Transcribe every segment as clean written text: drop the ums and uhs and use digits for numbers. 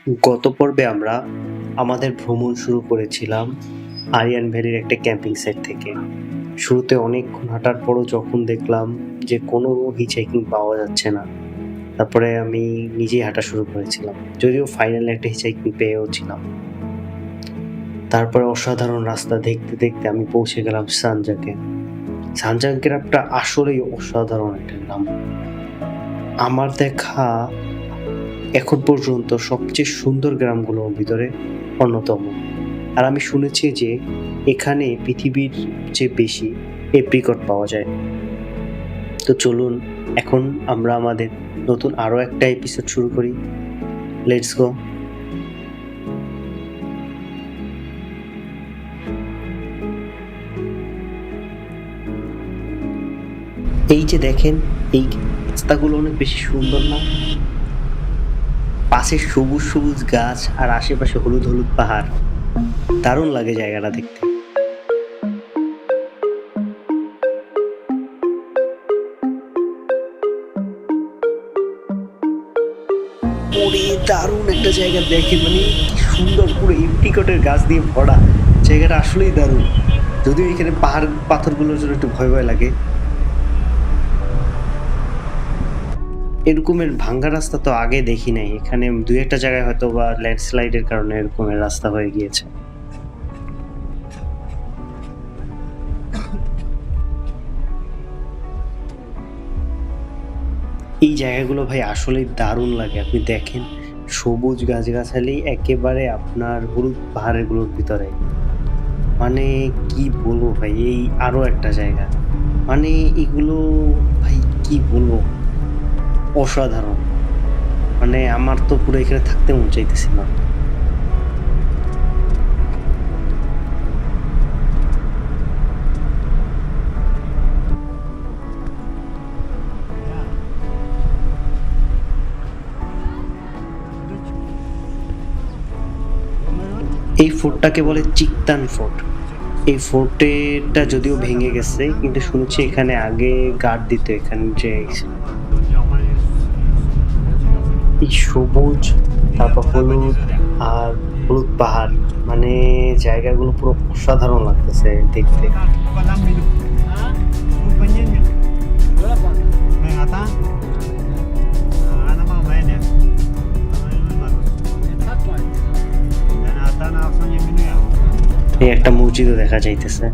গত পর্বে আমরা আমাদের ভ্রমণ শুরু করেছিলাম আরিয়ান ভ্যালির একটা ক্যাম্পিং সাইট থেকে। শুরুতে অনেকক্ষণ হাঁটার পরও যখন দেখলাম যে কোনো হিচহাইকিং পাওয়া যাচ্ছে না, তারপরে আমি নিজেই হাঁটা শুরু করেছিলাম, যদিও ফাইনালি একটা হিচহাইকিং পেয়েও ছিলাম। তারপরে অসাধারণ রাস্তা দেখতে দেখতে আমি পৌঁছে গেলাম সানজাকে। সানজাক গ্রামটা আসলেই অসাধারণ একটা গ্রাম। আমার দেখা এখন পর্যন্ত সবচেয়ে সুন্দর গ্রামগুলোর ভিতরে অন্যতম। আর আমি শুনেছি যে এখানে পৃথিবীর চেয়ে বেশি এপ্রিকট পাওয়া যায়। তো চলুন এখন আমরা আমাদের নতুন আরো একটা এপিসোড শুরু করি। Let's go. এই যে দেখেন, এই রাস্তাগুলো অনেক বেশি সুন্দর না? পাশে সবুজ সবুজ গাছ আর আশেপাশে হলুদ হলুদ পাহাড়। দারুণ লাগে জায়গাটা দেখতে। ওরে দারুণ একটা জায়গা, দেখেন মানে কি সুন্দর, পুরো এপ্রিকটের গাছ দিয়ে ভরা। জায়গাটা আসলেই দারুণ, যদিও এখানে পাহাড় পাথরগুলোর জন্য একটু ভয় ভয় লাগে। এরকমের ভাঙ্গা রাস্তা তো আগে দেখি নাই। এখানে দুই একটা জায়গায় হয়তো বা ল্যান্ডস্লাইডের কারণে এরকমের রাস্তা হয়ে গিয়েছে। এই জায়গাগুলো ভাই আসলেই দারুণ লাগে। আপনি দেখেন সবুজ গাছগাছালি একেবারে আপনার হলুদ পাহাড়গুলোর ভিতরে। মানে কি বলবো ভাই, এই আরো একটা জায়গা, মানে এগুলো ভাই কি বলবো, অসাধারণ। মানে আমার তো পুরো এখানে থাকতে মন চাইতেছিল। এই ফোর্টটাকে বলে চিকতান ফোর্ট। এই ফোর্টেটা যদিও ভেঙে গেছে, কিন্তু শুনছি এখানে আগে গার্ড দিত। এখানে যে এই সবুজ, তারপর হলুদ আর হলুদ পাহাড়, মানে জায়গাগুলো পুরো অসাধারণ লাগতেছে দেখতে। এই একটা মসজিদও দেখা যাইতেছে।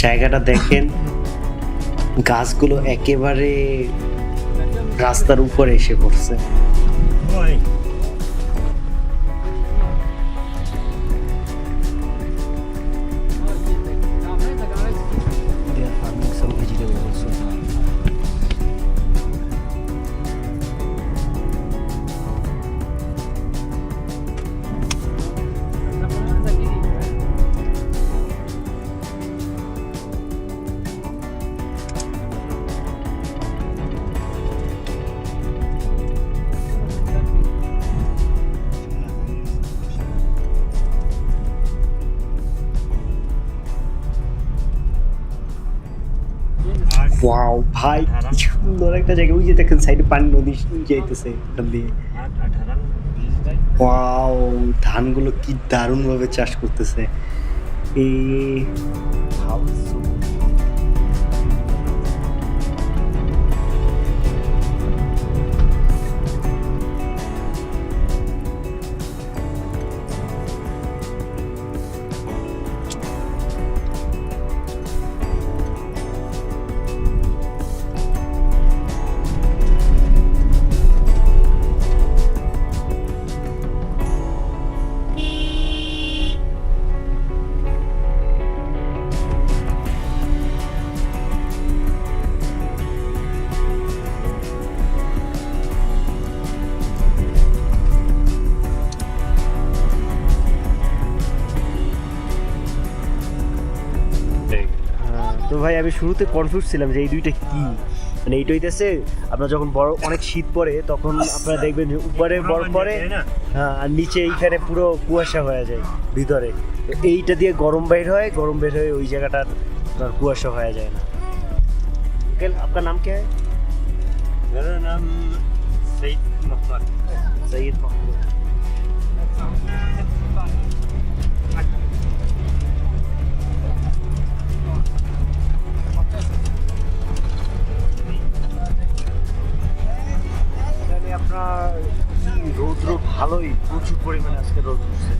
জায়গাটা দেখেন, গাছগুলো একেবারে রাস্তার উপরে এসে পড়ছে। ওয়াও ভাই, কি সুন্দর একটা জায়গা। ওই যে দেখেন সাইডে পানি, নদী যাইতেছে ওখান দিয়ে। ওয়াও, ধানগুলো কি দারুণ ভাবে চাষ করতেছে। এই তো ভাই আমি শুরুতে কনফিউজ ছিলাম যে এই দুইটা কি। মানে এইটা হইতেছে আপনার যখন বড় অনেক শীত পড়ে তখন আপনারা দেখবেন যে উপরে বরফ পড়ে, হ্যাঁ, আর নিচে এইখানে পুরো কুয়াশা হয়ে যায় ভিতরে। তো এইটা দিয়ে গরম বের হয়, গরম বের হয়ে ওই জায়গাটার আপনার কুয়াশা হয়ে যায় না। अंकल आपका नाम क्या है? मेरा नाम सईद मोहम्मद। सईद मोहम्मद। এখানে আপনার রৌদ্র ভালোই, প্রচুর পরিমাণে আজকে রোদ উঠছে।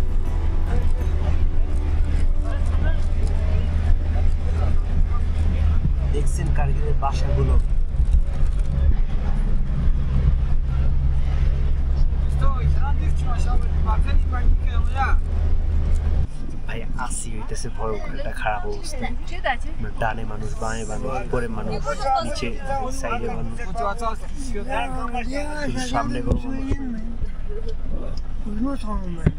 দেখছেন কারগিলের বাসাগুলো, ভাই আসি হইতেছে ভয়ঙ্কর একটা খারাপ অবস্থা। ডানে মানুষ, বাঁয়ে মানুষ, উপরে মানুষ, নিচে সাইডে মানুষ, শুধু সামনে কোনো মানুষ।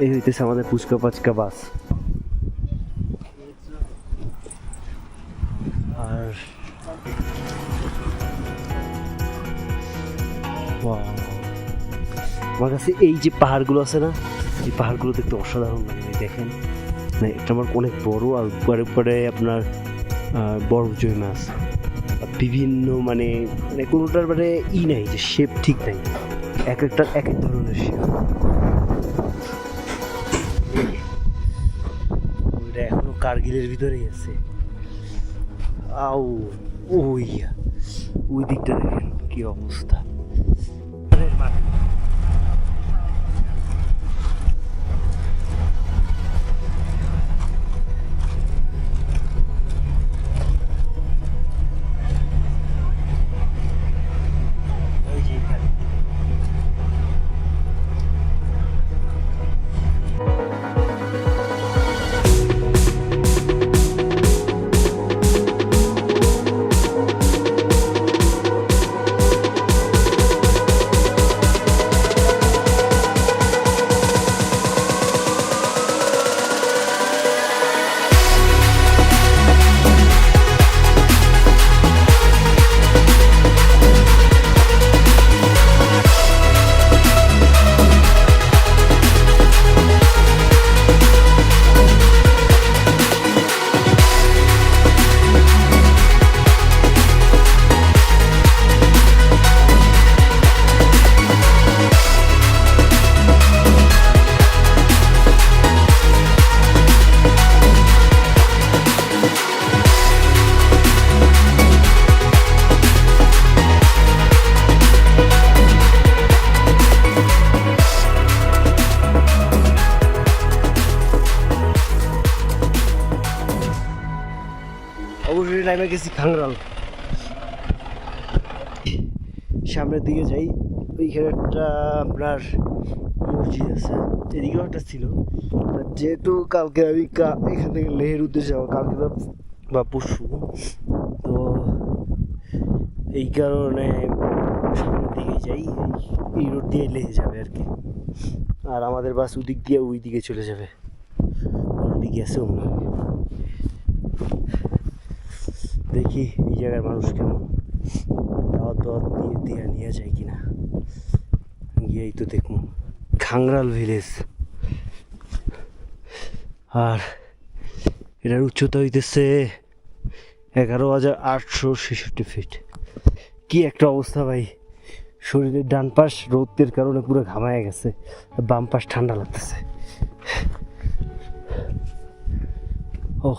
এই হইতেছে আমাদের পুচকা পাচকা বাস। আর আমার কাছে এই যে পাহাড়গুলো আছে না, এই পাহাড়গুলো দেখতে অসাধারণ লাগে। দেখেন মানে এটা আমার অনেক বড়, আর উপরে উপরে আপনার বরফ জমে আছে, বিভিন্ন মানে মানে কোনোটার মানে নাই যে শেপ ঠিক নাই, এক একটা এক এক ধরনের শেপ। ওইটা এখনো কার্গিলের ভিতরেই আছে। আও ওই দিকটা দেখেন কি অবস্থা। নামে গেছি খাংরাল। সামনের দিকে যাই, ওইখানে একটা আপনার মসজিদ আছে, এদিকেও একটা ছিল। যেহেতু কালকে আমি এখান থেকে লেহের উদ্দেশ্যে যাবো, কালকে বা পরশু, তো এই কারণে সামনের দিকে যাই, এই রোড দিয়ে লেহে যাবে আর কি। আর আমাদের বাস ওদিক দিয়ে ওই দিকে চলে যাবে, অলরেডি গেছেও মনে হয়। দেখি এই জায়গার মানুষ কেমন, দাওয়াত দাওয়াত দিয়ে নিয়ে যায় কিনা, গিয়েই তো দেখবো। খাংরাল ভিলেজ, আর এটার উচ্চতা হইতেছে 11,866 ফিট। কি একটা অবস্থা ভাই, শরীরের ডান পাশ রোদের কারণে পুরো ঘামায় গেছে, বাম পাশ ঠান্ডা লাগতেছে। ও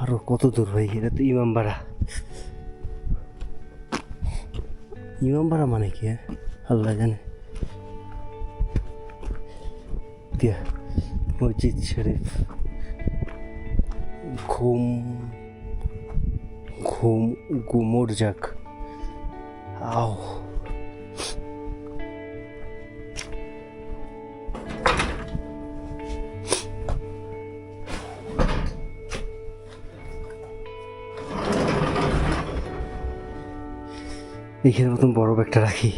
আরো কত দূর ভাই, এটা তো ইমামবাড়া। ইমামবাড়া মানে কি আল্লাহ জানে। দিয়া মসজিদ শরীফ, ঘুমোর যাক আও। এইখানে মতন বড় ব্যাগটা রাখি,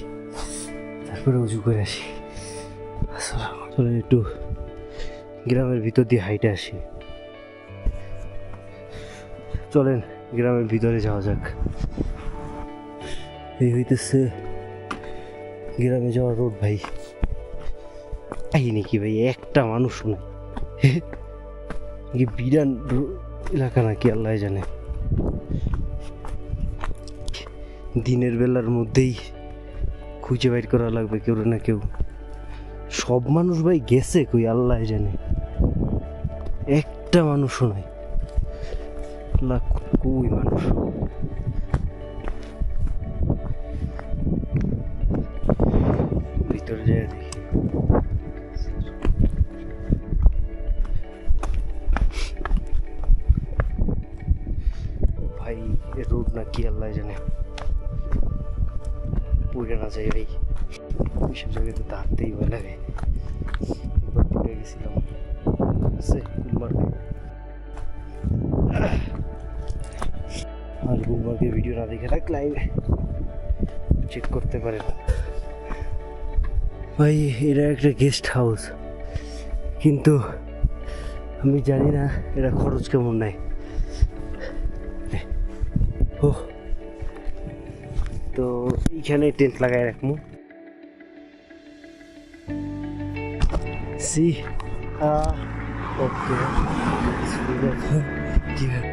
তারপরে উঁচু করে আসি। চলে একটু গ্রামের ভিতর দিয়ে হাইটে আসি। চলেন গ্রামের ভিতরে যাওয়া যাক। এই হইতেছে গ্রামে যাওয়ার রোড ভাই। কাহিনী কি ভাই, একটা মানুষ নাই, বিরান এলাকা নাকি আল্লাহ জানে। দিনের বেলার মধ্যেই খুঁজে বাইর করা লাগবে কেউ না কেউ। সব মানুষ ভাই গেছে কই আল্লাহ জানে, একটা মানুষও নাই। কই মানুষ, ভিতরে যায় দেখি। ভাই রোড না কি আল্লাহ জানে, পুড়ে না যায় ভাই, ওইসব জায়গাতে দাঁড়তেই ভয় লাগে। একবার পুড়ে গেছিলাম গুলমার্গে, আর গুলমার্গের ভিডিও না দেখে রাখ, লাইভ চেক করতে পারেন ভাই। এটা একটা গেস্ট হাউস, কিন্তু আমি জানি না এটা খরচ কেমন নাই। ও তো এইখানে টেন্ট লাগাই রাখবো। সি ওকে ঠিক আছে।